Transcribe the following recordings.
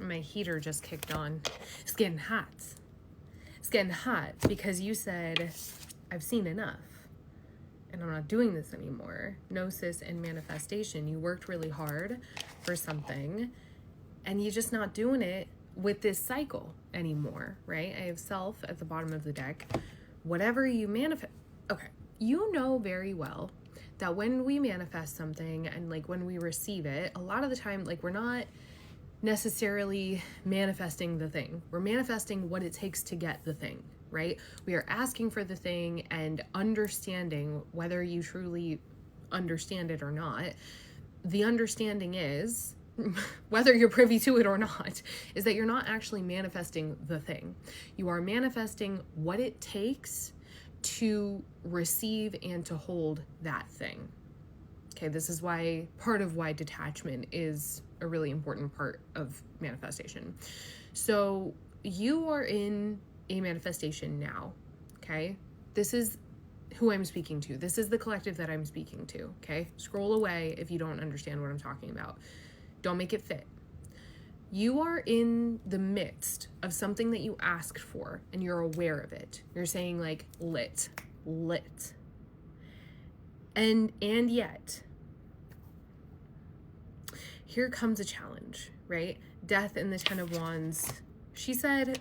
my heater just kicked on. It's getting hot. It's getting hot because you said, I've seen enough and I'm not doing this anymore. Gnosis and manifestation. You worked really hard for something and you're just not doing it with this cycle anymore, right? I have self at the bottom of the deck. Whatever you manifest. Okay. You know very well that when we manifest something and like when we receive it, a lot of the time, like we're not necessarily manifesting the thing. We're manifesting what it takes to get the thing, right? We are asking for the thing and understanding whether you truly understand it or not. The understanding is, whether you're privy to it or not, is that you're not actually manifesting the thing. You are manifesting what it takes to receive and to hold that thing. Okay, this is why, part of why detachment is a really important part of manifestation. So you are in a manifestation now, okay? This is who I'm speaking to. This is the collective that I'm speaking to, okay? Scroll away if you don't understand what I'm talking about. Don't make it fit. You are in the midst of something that you asked for and you're aware of it. You're saying like lit. And yet, here comes a challenge, right? Death and the 10 of Wands. She said,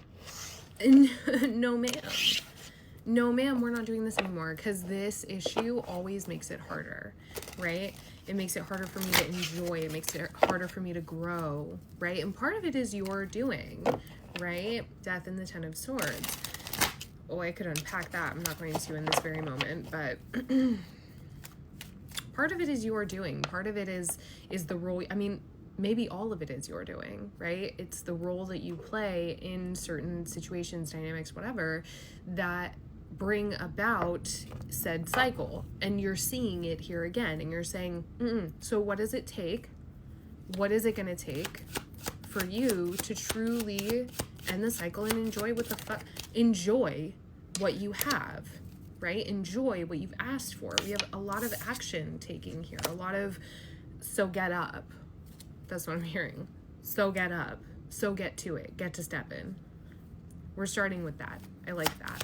no ma'am, we're not doing this anymore, because this issue always makes it harder, right? It makes it harder for me to enjoy. It makes it harder for me to grow, right? And part of it is your doing, right? Death and the 10 of Swords. Oh, I could unpack that. I'm not going to in this very moment, but part of it is your doing. Part of it is the role. I mean, maybe all of it is your doing, right? It's the role that you play in certain situations, dynamics, whatever, that bring about said cycle. And you're seeing it here again. And you're saying, so what does it take? What is it going to take for you to truly end the cycle and enjoy enjoy what you have, right? Enjoy what you've asked for. We have a lot of action taking here. A lot of, so get up. That's what I'm hearing. So get up. So get to it. Get to step in. We're starting with that. I like that.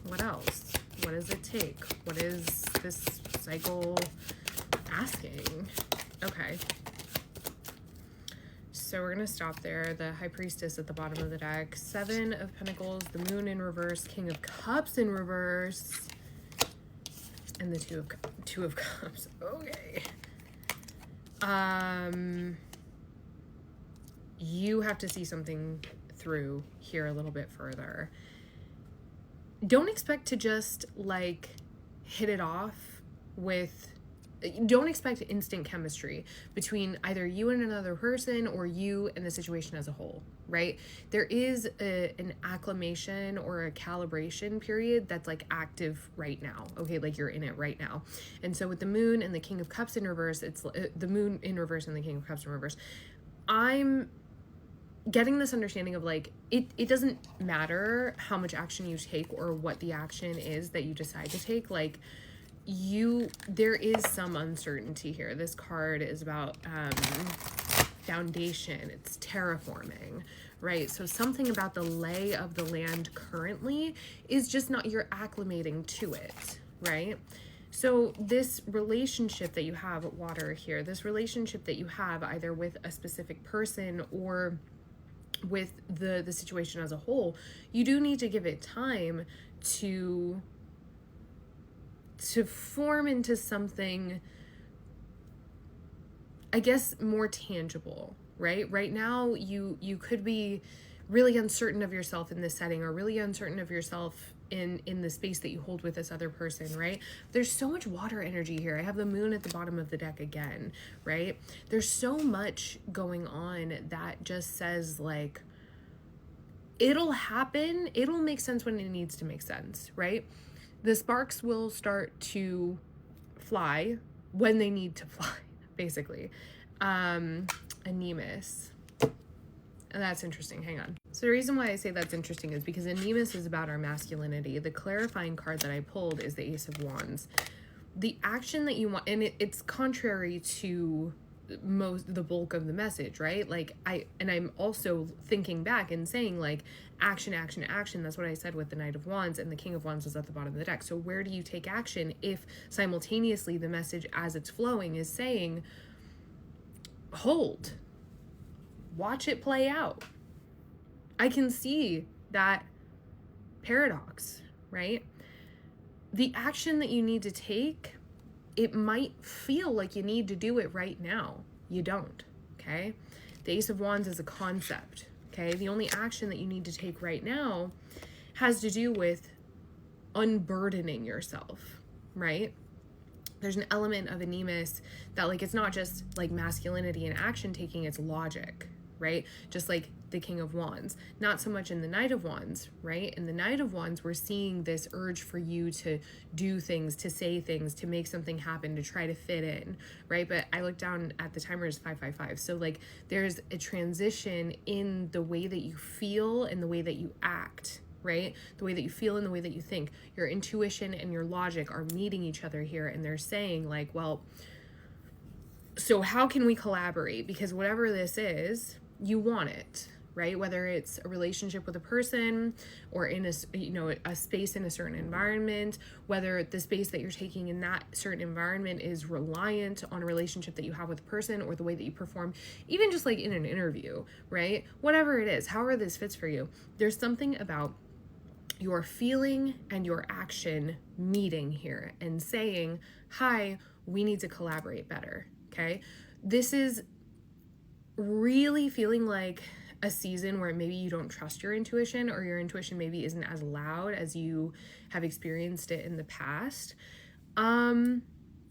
What else? What does it take? What is this cycle asking? Okay. So we're going to stop there. The High Priestess at the bottom of the deck. 7 of Pentacles, the Moon in reverse, King of Cups in reverse, and the Two of Cups. Okay. You have to see something through here a little bit further. Don't expect to just like hit it off with, don't expect instant chemistry between either you and another person or you and the situation as a whole, right? There is an acclimation or a calibration period that's like active right now. Okay, like you're in it right now. And so with the Moon and the King of Cups in reverse, it's the Moon in reverse and the King of Cups in reverse. I'm getting this understanding of like, it doesn't matter how much action you take or what the action is that you decide to take. Like there is some uncertainty here. This card is about foundation. It's terraforming, right? So something about the lay of the land currently is just not, you're acclimating to it, right? So this relationship that you have, water here, this relationship that you have either with a specific person or with the situation as a whole, you do need to give it time to form into something, I guess, more tangible, right? Right now, you could be really uncertain of yourself in this setting, or really uncertain of yourself in the space that you hold with this other person, right? There's so much water energy here. I have the Moon at the bottom of the deck again, right? There's so much going on that just says like, it'll happen. It'll make sense when it needs to make sense, right? The sparks will start to fly when they need to fly, basically. Anemus. And that's interesting. Hang on. So the reason why I say that's interesting is because Anemus is about our masculinity. The clarifying card that I pulled is the Ace of Wands. The action that you want, and it's contrary to the bulk of the message, right? Like I'm also thinking back and saying like action, action, action. That's what I said with the Knight of Wands, and the King of Wands was at the bottom of the deck. So where do you take action if simultaneously the message as it's flowing is saying, hold, watch it play out? I can see that paradox, right? The action that you need to take, it might feel like you need to do it right now. You don't, okay? The Ace of Wands is a concept, okay? The only action that you need to take right now has to do with unburdening yourself, right? There's an element of Animus that, like, it's not just like masculinity and action taking, it's logic, right? Just like the King of Wands. Not so much in the Knight of Wands, right? In the Knight of Wands, we're seeing this urge for you to do things, to say things, to make something happen, to try to fit in, right? But I look down at the timer is 555. So like there's a transition in the way that you feel and the way that you act, right? The way that you feel and the way that you think. Your intuition and your logic are meeting each other here, and they're saying like, well, so how can we collaborate? Because whatever this is, you want it, right? Whether it's a relationship with a person or in a space in a certain environment, whether the space that you're taking in that certain environment is reliant on a relationship that you have with a person or the way that you perform, even just like in an interview, right? Whatever it is, however this fits for you, there's something about your feeling and your action meeting here and saying, hi, we need to collaborate better, okay? This is really feeling like a season where maybe you don't trust your intuition, or your intuition maybe isn't as loud as you have experienced it in the past.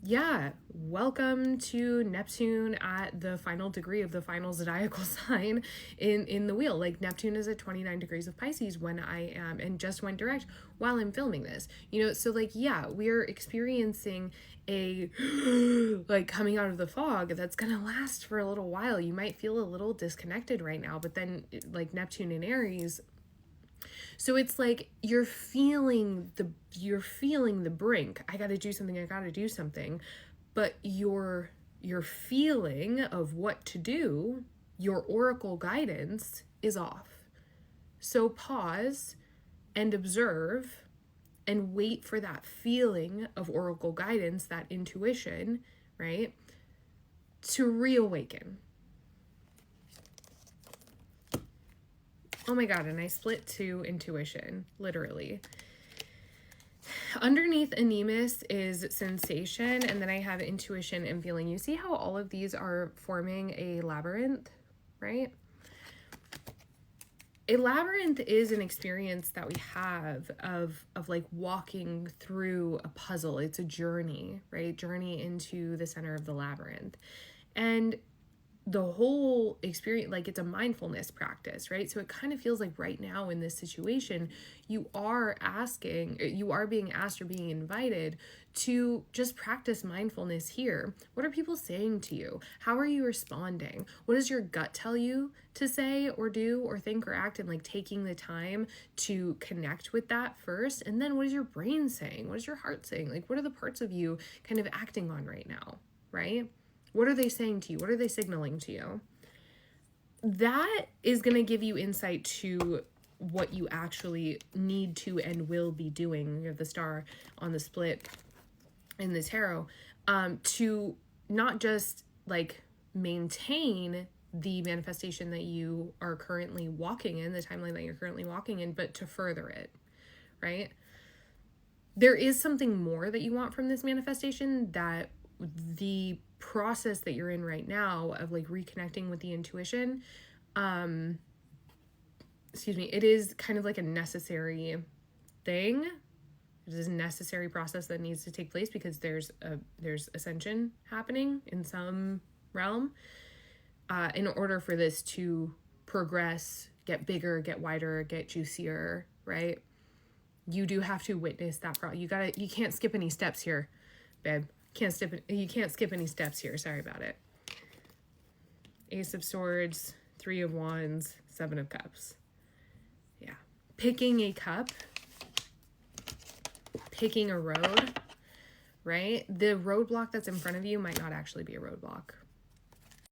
Yeah, welcome to Neptune at the final degree of the final zodiacal sign in the wheel. Like Neptune is at 29 degrees of Pisces when I am, and just went direct while I'm filming this, so like, yeah, we're experiencing a like coming out of the fog that's gonna last for a little while. You might feel a little disconnected right now, but then like Neptune in Aries, so it's like you're feeling the brink. I gotta do something. But your feeling of what to do, your oracle guidance is off. So pause and observe and wait for that feeling of oracle guidance, that intuition, right, to reawaken. Oh my God, and I split to intuition, literally. Underneath Animus is sensation, and then I have intuition and feeling. You see how all of these are forming a labyrinth, right? A labyrinth is an experience that we have of like walking through a puzzle. It's a journey, right? Journey into the center of the labyrinth. And the whole experience, like, it's a mindfulness practice, right? So it kind of feels like right now in this situation, you are being asked or being invited to just practice mindfulness here. What are people saying to you? How are you responding? What does your gut tell you to say or do or think or act? And like taking the time to connect with that first. And then what is your brain saying? What is your heart saying? Like, what are the parts of you kind of acting on right now, right? What are they saying to you? What are they signaling to you? That is going to give you insight to what you actually need to and will be doing. You have the star on the split in the tarot, to not just like maintain the manifestation that you are currently walking in, the timeline that you're currently walking in, but to further it, right? There is something more that you want from this manifestation, that the process that you're in right now of like reconnecting with the intuition, it is kind of like a necessary thing. It is a necessary process that needs to take place because there's ascension happening in some realm, in order for this to progress, get bigger, get wider, get juicier, right? You do have to witness that you can't skip any steps here, babe. You can't skip any steps here. Sorry about it. Ace of Swords, 3 of Wands, 7 of Cups. Yeah. Picking a cup, picking a road, right? The roadblock that's in front of you might not actually be a roadblock,